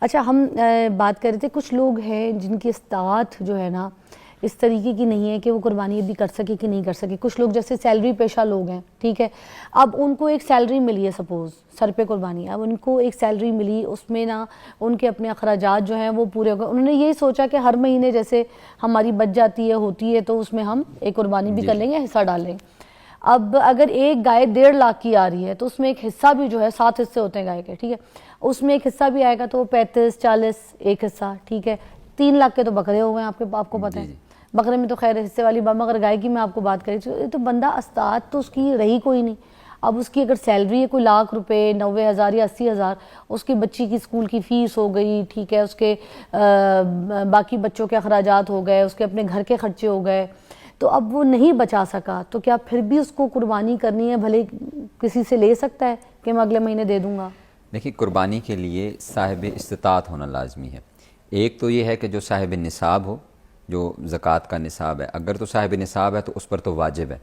اچھا ہم بات کر رہے تھے کچھ لوگ ہیں جن کی استطاعت جو ہے نا اس طریقے کی نہیں ہے کہ وہ قربانی بھی کر سکے کہ نہیں کر سکے. کچھ لوگ جیسے سیلری پیشہ لوگ ہیں, ٹھیک ہے, اب ان کو ایک سیلری ملی ہے, سپوز سر پہ قربانی, اب ان کو ایک سیلری ملی, اس میں نا ان کے اپنے اخراجات جو ہیں وہ پورے ہو گئے. انہوں نے یہ سوچا کہ ہر مہینے جیسے ہماری بچ جاتی ہے ہوتی ہے تو اس میں ہم ایک قربانی بھی کر لیں گے, حصہ ڈال لیں گے. اب اگر ایک گائے 1.5 لاکھ کی آ رہی ہے تو اس میں ایک حصہ بھی جو ہے 7 حصے ہوتے ہیں گائے کے, ٹھیک ہے, اس میں ایک حصہ بھی آئے گا تو 35-40 ایک حصہ, ٹھیک ہے. 3 لاکھ کے تو بکرے ہو گئے آپ کو پتہ ہے, بکرے میں تو خیر حصے والی بات, مگر گائے کی میں آپ کو بات کری تو بندہ استطاعت تو اس کی رہی کوئی نہیں. اب اس کی اگر سیلری ہے کوئی 1 لاکھ روپے, 90,000 یا 80,000, اس کی بچی کی اسکول کی فیس ہو گئی, ٹھیک ہے, اس کے باقی بچوں کے اخراجات ہو گئے, اس کے اپنے گھر کے خرچے ہو گئے, تو اب وہ نہیں بچا سکا, تو کیا پھر بھی اس کو قربانی کرنی ہے؟ بھلے کسی سے لے سکتا ہے کہ میں اگلے مہینے دے دوں گا. دیکھیے, قربانی کے لیے صاحب استطاعت ہونا لازمی ہے. ایک تو یہ ہے کہ جو صاحب نصاب ہو, جو زکوٰۃ کا نصاب ہے, اگر تو صاحب نصاب ہے تو اس پر تو واجب ہے.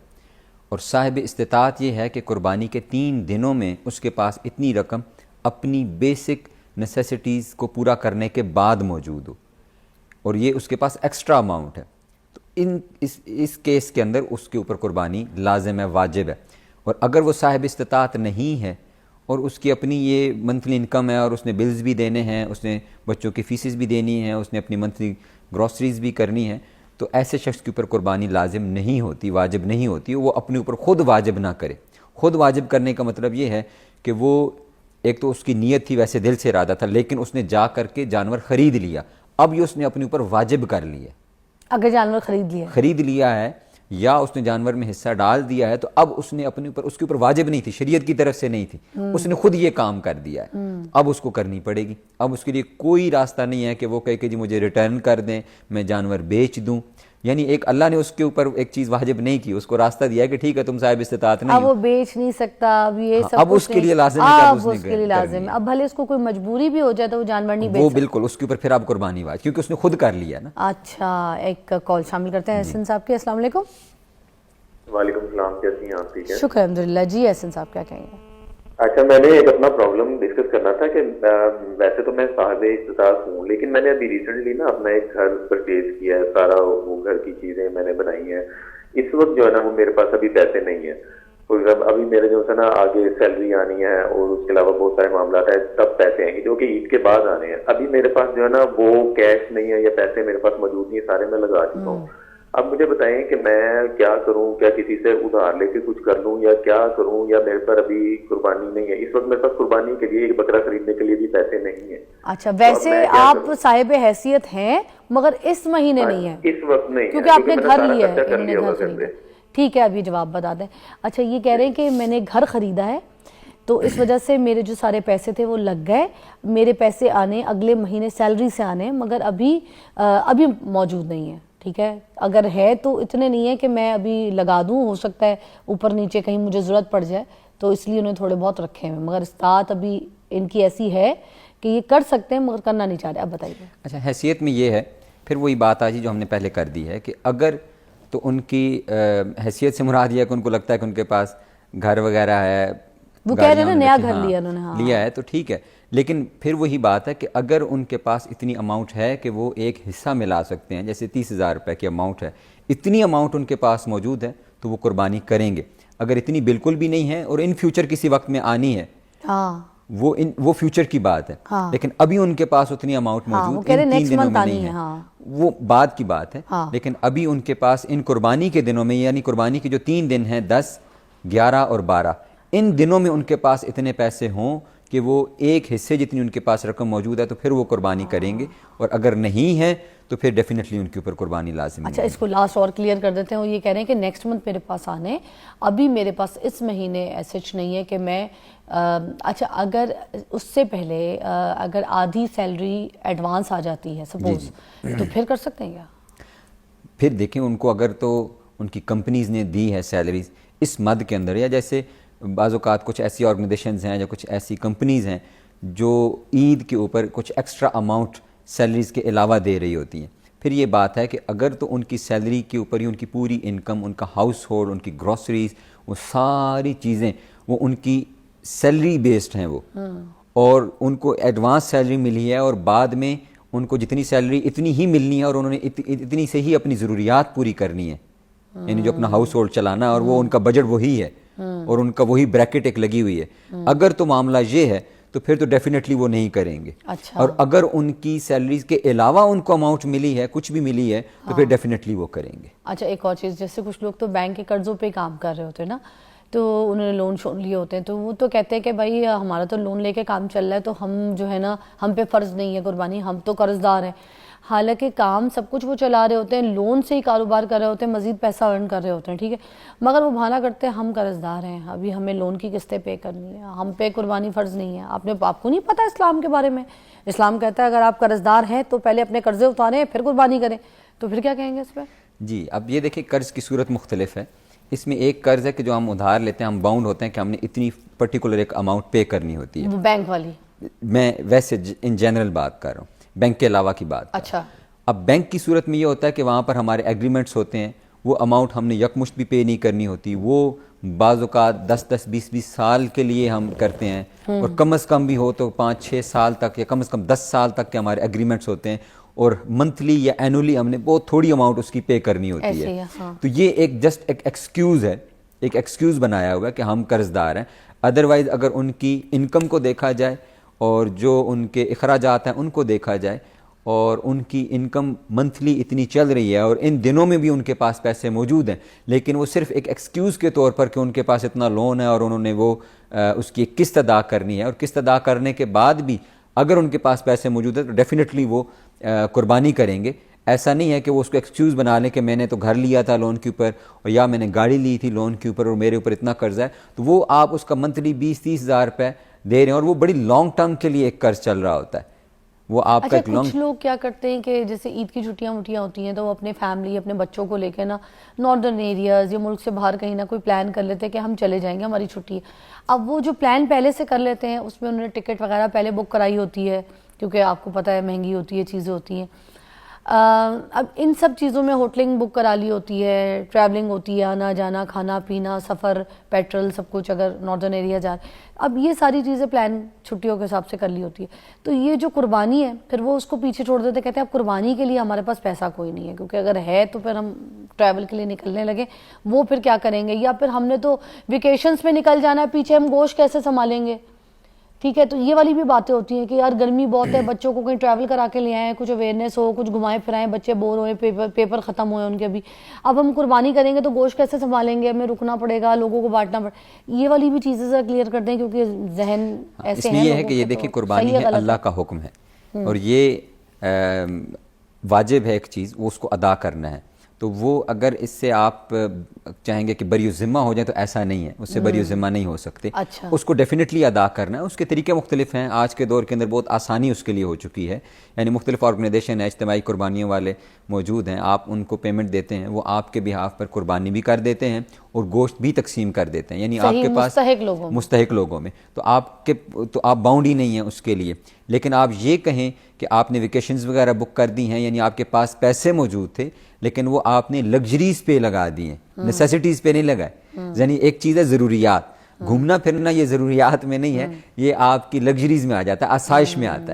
اور صاحب استطاعت یہ ہے کہ قربانی کے 3 دنوں میں اس کے پاس اتنی رقم اپنی بیسک نیسیسٹیز کو پورا کرنے کے بعد موجود ہو, اور یہ اس کے پاس ایکسٹرا اماؤنٹ ہے. تو اس کیس کے اندر اس کے اوپر قربانی لازم ہے, واجب ہے. اور اگر وہ صاحب استطاعت نہیں ہے اور اس کی اپنی یہ منتھلی انکم ہے اور اس نے بلز بھی دینے ہیں, اس نے بچوں کی فیسز بھی دینی ہیں, اس نے اپنی منتھلی گروسریز بھی کرنی ہیں, تو ایسے شخص کے اوپر قربانی لازم نہیں ہوتی, واجب نہیں ہوتی. وہ اپنے اوپر خود واجب نہ کرے. خود واجب کرنے کا مطلب یہ ہے کہ وہ ایک تو اس کی نیت تھی, ویسے دل سے ارادہ تھا, لیکن اس نے جا کر کے جانور خرید لیا, اب یہ اس نے اپنے اوپر واجب کر لیا. اگر جانور خرید لیا ہے یا اس نے جانور میں حصہ ڈال دیا ہے, تو اب اس نے اپنے اوپر, اس کے اوپر واجب نہیں تھی, شریعت کی طرف سے نہیں تھی, اس نے خود یہ کام کر دیا ہے, اب اس کو کرنی پڑے گی. اب اس کے لیے کوئی راستہ نہیں ہے کہ وہ کہے کہ جی مجھے ریٹرن کر دیں, میں جانور بیچ دوں. یعنی ایک اللہ نے اس کے اوپر ایک چیز واجب نہیں کی, اس کو راستہ دیا کہ ٹھیک ہے تم صاحب استطاعت نہیں ہو, اب وہ بیچ نہیں سکتا, اب یہ سب اب اس کے لیے لازم ہے کہ اب اس کے لیے لازم ہے. اب بھلے اس کو کوئی مجبوری بھی ہو جائے تو وہ جانور نہیں بیچ سکتا, وہ بالکل اس کے اوپر پھر اب قربانی واجب, کیونکہ اس نے خود کر لیا نا. اچھا, ایک کال شامل کرتے ہیں احسن صاحب کی. السلام علیکم. وعلیکم السلام, کیسی ہیں آپ؟ ٹھیک ہے, شکر الحمدللہ. جی احسن صاحب کیا کہیں گے؟ اچھا, میں نے ایک اپنا پرابلم ڈسکس کرنا تھا کہ ویسے تو میں صاحب استطاعت ہوں, لیکن میں نے ابھی ریسنٹلی نا اپنا ایک گھر پرچیز کیا ہے, سارا وہ گھر کی چیزیں میں نے بنائی ہیں. اس وقت جو ہے نا وہ میرے پاس ابھی پیسے نہیں ہیں. ابھی میرے جو ہے نا آگے سیلری آنی ہے اور اس کے علاوہ بہت سارے معاملات ہیں, تب پیسے آئیں گے جو کہ عید کے بعد آنے ہیں. ابھی میرے پاس جو ہے نا وہ کیش نہیں ہے یا پیسے میرے پاس موجود نہیں, سارے میں لگا چکا ہوں. اب مجھے بتائیں کہ میں کیا کروں, کیا کسی سے ادھار لے کے کچھ کر لوں یا کیا کروں, یا میرے پر ابھی قربانی نہیں ہے. اس وقت میرے پاس قربانی کے لیے ایک بکرا خریدنے کے لیے بھی پیسے نہیں ہیں. اچھا, ویسے آپ صاحب حیثیت ہیں مگر اس مہینے نہیں ہے, اس وقت نہیں, کیونکہ آپ نے گھر لیا ہے, انہوں نے گھر خریدا. ٹھیک ہے, اب یہ جواب بتا دیں. اچھا, یہ کہہ رہے ہیں کہ میں نے گھر خریدا ہے تو اس وجہ سے میرے جو سارے پیسے تھے وہ لگ گئے, میرے پیسے آنے اگلے مہینے سیلری سے آنے, مگر ابھی موجود نہیں ہے. ٹھیک ہے, اگر ہے تو اتنے نہیں ہے کہ میں ابھی لگا دوں, ہو سکتا ہے اوپر نیچے کہیں مجھے ضرورت پڑ جائے, تو اس لیے انہیں تھوڑے بہت رکھے ہیں, مگر استطاعت ابھی ان کی ایسی ہے کہ یہ کر سکتے ہیں مگر کرنا نہیں چاہ رہے. اب بتائیے. اچھا, حیثیت میں یہ ہے, پھر وہی بات آ جی جو ہم نے پہلے کر دی ہے کہ اگر تو ان کی حیثیت سے مراد یہ ہے کہ ان کو لگتا ہے کہ ان کے پاس گھر وغیرہ ہے, وہ کہہ رہے ہیں نا نیا گھر لیا انہوں نے, لیا ہے تو ٹھیک ہے, لیکن پھر وہی بات ہے کہ اگر ان کے پاس اتنی اماؤنٹ ہے کہ وہ ایک حصہ ملا سکتے ہیں, جیسے 30,000 روپے کی اماؤنٹ ہے, اتنی اماؤنٹ ان کے پاس موجود ہے تو وہ قربانی کریں گے. اگر اتنی بالکل بھی نہیں ہے اور ان فیوچر کسی وقت میں آنی ہے, وہ فیوچر کی بات ہے, لیکن ابھی ان کے پاس اتنی اماؤنٹ موجود ان 3 دنوں میں نہیں ہے, وہ بعد کی بات ہے. لیکن ابھی ان کے پاس ان قربانی کے دنوں میں, یعنی قربانی کے جو 3 دن ہیں 10, 11 اور 12, ان دنوں میں ان کے پاس اتنے پیسے ہوں کہ وہ ایک حصے جتنی ان کے پاس رقم موجود ہے تو پھر وہ قربانی کریں گے, اور اگر نہیں ہے تو پھر ڈیفینیٹلی ان کے اوپر قربانی لازم ہے. اچھا, اس کو لاسٹ اور کلیئر کر دیتے ہیں. وہ یہ کہہ رہے ہیں کہ نیکسٹ منتھ میرے پاس آنے, ابھی میرے پاس اس مہینے ایسچ نہیں ہے کہ میں اچھا, اگر اس سے پہلے اگر آدھی سیلری ایڈوانس آ جاتی ہے سپوز, تو پھر کر سکتے ہیں کیا؟ پھر دیکھیں, ان کو اگر تو ان کی کمپنیز نے دی ہے سیلریز اس مد کے اندر, یا جیسے بعض اوقات کچھ ایسی آرگنائزیشنز ہیں یا کچھ ایسی کمپنیز ہیں جو عید کے اوپر کچھ ایکسٹرا اماؤنٹ سیلریز کے علاوہ دے رہی ہوتی ہیں, پھر یہ بات ہے کہ اگر تو ان کی سیلری کے اوپر ہی ان کی پوری انکم, ان کا ہاؤس ہولڈ, ان کی گروسریز, وہ ساری چیزیں وہ ان کی سیلری بیسڈ ہیں وہ, اور ان کو ایڈوانس سیلری ملی ہے اور بعد میں ان کو جتنی سیلری اتنی ہی ملنی ہے اور انہوں نے اتنی سے ہی اپنی ضروریات پوری کرنی ہے, یعنی جو اپنا ہاؤس ہولڈ چلانا ہے, اور وہ ان کا بجٹ وہی ہے اور ان کا وہی بریکٹ ایک لگی ہوئی ہے. اگر تو معاملہ یہ ہے تو پھر تو ڈیفینیٹلی وہ نہیں کریں گے. اچھا. اور اگر ان کی سیلریز کے علاوہ ان کو اماؤنٹ ملی ہے, کچھ بھی ملی ہے, تو پھر ڈیفینیٹلی وہ کریں گے. اچھا, ایک اور چیز, جیسے کچھ لوگ تو بینک کے قرضوں پہ کام کر رہے ہوتے ہیں نا, تو انہوں نے لون شون لیے ہوتے ہیں, تو وہ تو کہتے ہیں کہ بھائی ہمارا تو لون لے کے کام چل رہا ہے, تو ہم جو ہے نا, ہم پہ فرض نہیں ہے قربانی, ہم تو قرض دار ہیں. حالانکہ کام سب کچھ وہ چلا رہے ہوتے ہیں, لون سے ہی کاروبار کر رہے ہوتے ہیں, مزید پیسہ ارن کر رہے ہوتے ہیں, ٹھیک ہے, مگر وہ بہانہ کرتے ہیں ہم قرض دار ہیں, ابھی ہمیں لون کی قسطیں پے کرنی ہے, ہم پہ قربانی فرض نہیں ہے. آپ کو نہیں پتہ اسلام کے بارے میں؟ اسلام کہتا ہے اگر آپ قرض دار ہیں تو پہلے اپنے قرضے اتاریں پھر قربانی کریں. تو پھر کیا کہیں گے اس پہ؟ جی, اب یہ دیکھیں قرض کی صورت مختلف ہے. اس میں ایک قرض ہے کہ جو ہم ادھار لیتے ہیں, ہم باؤنڈ ہوتے ہیں کہ ہم نے اتنی پرٹیکولر ایک اماؤنٹ پے کرنی ہوتی ہے. بینک والی میں ویسے ان جنرل بات کر رہا ہوں, بینک کے علاوہ کی بات. اچھا. اب بینک کی صورت میں یہ ہوتا ہے کہ وہاں پر ہمارے ایگریمنٹس ہوتے ہیں, وہ اماؤنٹ ہم نے یکمشت بھی پے نہیں کرنی ہوتی, وہ بعض اوقات 10 20 سال کے لیے ہم کرتے ہیں, اور کم از کم بھی ہو تو 5 6 سال تک, یا کم از کم 10 سال تک کے ہمارے ایگریمنٹس ہوتے ہیں, اور منتھلی یا اینولی ہم نے بہت تھوڑی اماؤنٹ اس کی پے کرنی ہوتی ہے. تو یہ ایک جسٹ ایک ایکسکیوز ہے, ایک ایکسکیوز بنایا ہوا ہے کہ ہم قرض دار ہیں. ادروائز اگر ان کی انکم کو دیکھا جائے اور جو ان کے اخراجات ہیں ان کو دیکھا جائے, اور ان کی انکم منتھلی اتنی چل رہی ہے اور ان دنوں میں بھی ان کے پاس پیسے موجود ہیں, لیکن وہ صرف ایک ایکسکیوز کے طور پر کہ ان کے پاس اتنا لون ہے اور انہوں نے وہ اس کی ایک قسط ادا کرنی ہے, اور قسط ادا کرنے کے بعد بھی اگر ان کے پاس پیسے موجود ہیں تو ڈیفینیٹلی وہ قربانی کریں گے. ایسا نہیں ہے کہ وہ اس کو ایکسکیوز بنا لیں کہ میں نے تو گھر لیا تھا لون کے اوپر, اور یا میں نے گاڑی لی تھی لون کے اوپر اور میرے اوپر اتنا قرض ہے, تو وہ آپ اس کا منتھلی 20 30 ہزار روپے دے رہے ہیں, اور وہ بڑی لانگ ٹرم کے لیے ایک قرض چل رہا ہوتا ہے. وہ آپ کا ایک کچھ لوگ کیا کرتے ہیں کہ جیسے عید کی چھٹیاں ہوتی ہیں تو وہ اپنے فیملی, اپنے بچوں کو لے کے نا ناردرن ایریاز یا ملک سے باہر کہیں نہ کوئی پلان کر لیتے ہیں کہ ہم چلے جائیں گے, ہماری چھٹی ہے. اب وہ جو پلان پہلے سے کر لیتے ہیں اس میں انہوں نے ٹکٹ وغیرہ پہلے بک کرائی ہوتی ہے, کیونکہ آپ کو پتہ ہے مہنگی ہوتی ہے, چیزیں ہوتی ہیں. اب ان سب چیزوں میں ہوٹلنگ بک کرا لی ہوتی ہے, ٹریولنگ ہوتی ہے, آنا جانا, کھانا پینا, سفر, پیٹرول, سب کچھ اگر ناردرن ایریا جا رہے, اب یہ ساری چیزیں پلان چھٹیوں کے حساب سے کر لی ہوتی ہے. تو یہ جو قربانی ہے پھر وہ اس کو پیچھے چھوڑ دیتے, کہتے ہیں اب قربانی کے لیے ہمارے پاس پیسہ کوئی نہیں ہے, کیونکہ اگر ہے تو پھر ہم ٹریول کے لیے نکلنے لگے, وہ پھر کیا کریں گے, یا پھر ہم نے تو ویکیشنز میں نکل جانا ہے, پیچھے ہم گوشت کیسے سنبھالیں گے. ٹھیک ہے, تو یہ والی بھی باتیں ہوتی ہیں کہ یار گرمی بہت ہے, بچوں کو کہیں ٹریول کرا کے لے آئیں, کچھ اویئرنیس ہو, کچھ گھمائیں پھرائیں, بچے بور ہوئے, پیپر ختم ہوئے ان کے بھی, اب ہم قربانی کریں گے تو گوشت کیسے سنبھالیں گے, ہمیں رکنا پڑے گا, لوگوں کو بانٹنا پڑے. یہ والی بھی چیزیں ذرا کلیئر کر دیں, کیونکہ ذہن ایسے ہیں. اس میں یہ ہے کہ یہ دیکھیں قربانی ہے اللہ کا حکم ہے, اور یہ واجب ہے ایک چیز, وہ اس کو ادا کرنا ہے. تو وہ اگر اس سے آپ چاہیں گے کہ بری ذمہ ہو جائے تو ایسا نہیں ہے, اس سے بری ذمہ نہیں ہو سکتے. اچھا. اس کو ڈیفینیٹلی ادا کرنا ہے. اس کے طریقے مختلف ہیں, آج کے دور کے اندر بہت آسانی اس کے لیے ہو چکی ہے, یعنی مختلف آرگنائزیشن ہیں, اجتماعی قربانیوں والے موجود ہیں, آپ ان کو پیمنٹ دیتے ہیں, وہ آپ کے بہاف پر قربانی بھی کر دیتے ہیں اور گوشت بھی تقسیم کر دیتے ہیں, یعنی آپ کے پاس مستحق لوگوں میں, تو آپ باؤنڈ ہی نہیں ہیں اس کے لیے. لیکن آپ یہ کہیں کہ آپ نے ویکیشنز وغیرہ بک کر دی ہیں, یعنی آپ کے پاس پیسے موجود تھے لیکن وہ آپ نے لگژریز پہ لگا دی ہیں, نیسیسٹیز پہ نہیں لگائے. یعنی ایک چیز ہے ضروریات, گھومنا پھرنا یہ ضروریات میں نہیں ہے, یہ آپ کی لگژریز میں آ جاتا ہے, آسائش میں آتا ہے.